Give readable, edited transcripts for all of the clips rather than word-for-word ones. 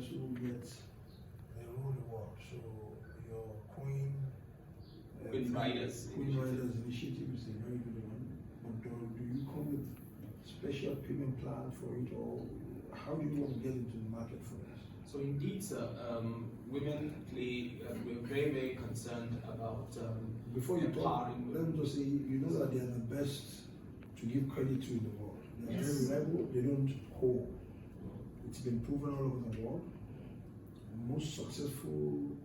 members who get the whole reward. So your Queen Riders initiative is a very good one. But do you come with special payment plan for it, or how do you want to get into the market for this? So indeed, sir, women play. We're very, very concerned about before you talk. empowering Let women. me just say, you know that they are the best to give credit to in the world. They are Yes. very reliable. They don't hold. It's been proven all over the world. Most successful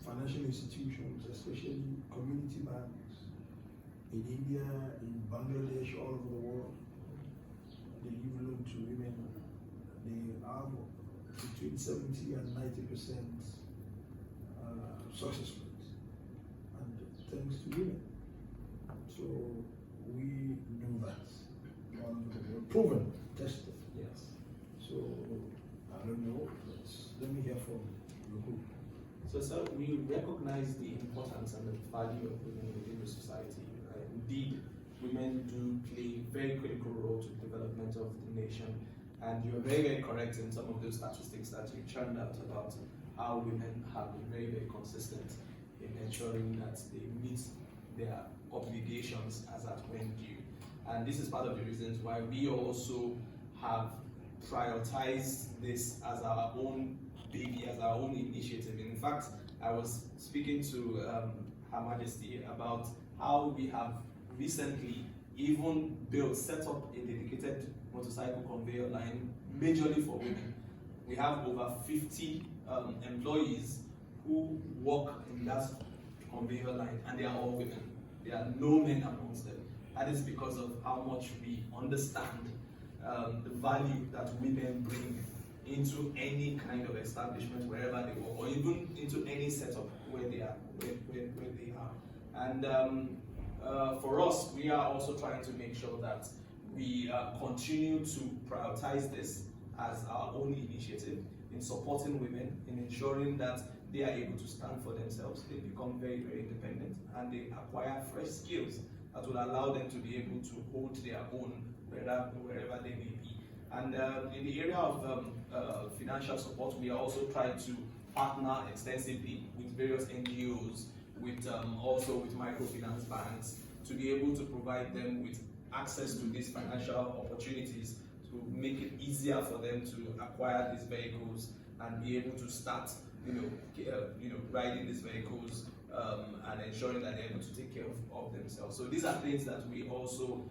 financial institutions, especially community banks in India, in Bangladesh, all over the world, they give loan to women. They have between 70 and 90% success rate, and thanks to women. So we know that. Proven, tested. Yes. So I don't know. Let me hear from you. So, sir, we recognize the importance and the value of women within the society. Indeed, women do play a very critical role to the development of the nation. And you're very, very correct in some of those statistics that you churned out about how women have been very, very consistent in ensuring that they meet their obligations as at when due. And this is part of the reasons why we also have prioritized this as our own baby, as our own initiative. In fact, I was speaking to Her Majesty about how we have recently even set up a dedicated motorcycle conveyor line majorly for women. We have over 50 employees who work in that conveyor line, and they are all women. There are no men amongst them. That is because of how much we understand the value that women bring into any kind of establishment wherever they work, or even into any setup where they are. And for us, we are also trying to make sure that we continue to prioritize this as our own initiative in supporting women, in ensuring that they are able to stand for themselves, they become very, very independent, and they acquire fresh skills that will allow them to be able to hold their own wherever they may be. And in the area of financial support, we are also trying to partner extensively with various NGOs, with also with microfinance banks, to be able to provide them with access to these financial opportunities, to make it easier for them to acquire these vehicles and be able to start, riding these vehicles and ensuring that they're able to take care of themselves. So these are things that we also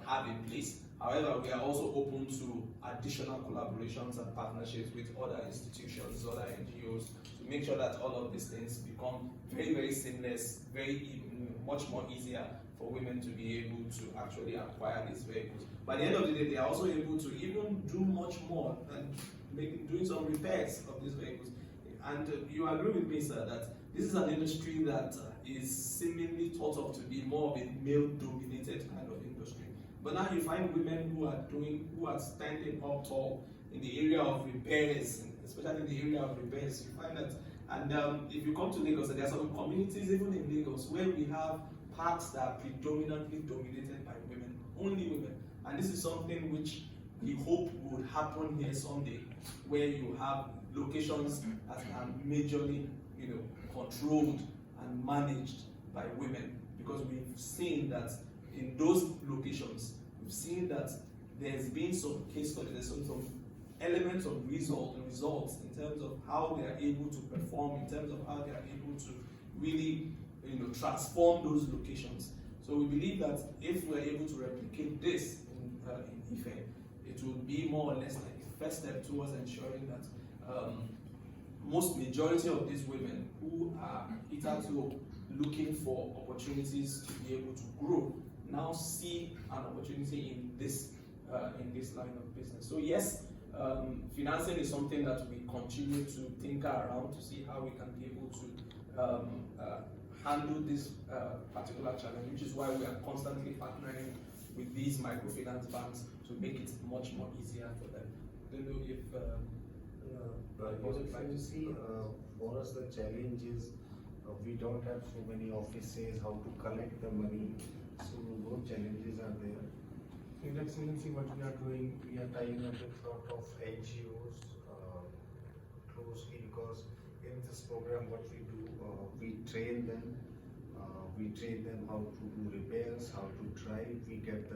have in place. However, we are also open to additional collaborations and partnerships with other institutions, other NGOs, to make sure that all of these things become very, very seamless, much more easier for women to be able to actually acquire these vehicles. By the end of the day, they are also able to even do much more than doing some repairs of these vehicles. And you agree with me, sir, that this is an industry that is seemingly thought of to be more of a male-dominated kind of industry. But now you find women who are standing up tall in the area of repairs, especially in the area of repairs. You find that, and if you come to Lagos, there are some communities even in Lagos where we have parks that are predominantly dominated by women, only women. And this is something which we hope would happen here someday, where you have locations that are majorly, controlled and managed by women, because we've seen that in those locations, we've seen that there's been some case studies, there's some elements of results in terms of how they are able to perform, in terms of how they are able to really, transform those locations. So we believe that if we're able to replicate this in Ife, it will be more or less like the first step towards ensuring that most majority of these women who are hitherto looking for opportunities to be able to grow now see an opportunity in this line of business. So yes, financing is something that we continue to tinker around to see how we can be able to handle this particular challenge, which is why we are constantly partnering with these microfinance banks to make it much more easier for them. I don't know if you see, for us the challenge is we don't have so many offices, how to collect the money, so those challenges are there. In excellency, what we are doing, we are tying up with a lot of NGOs, because in this program what we do, we train them how to do repairs, how to drive, we get them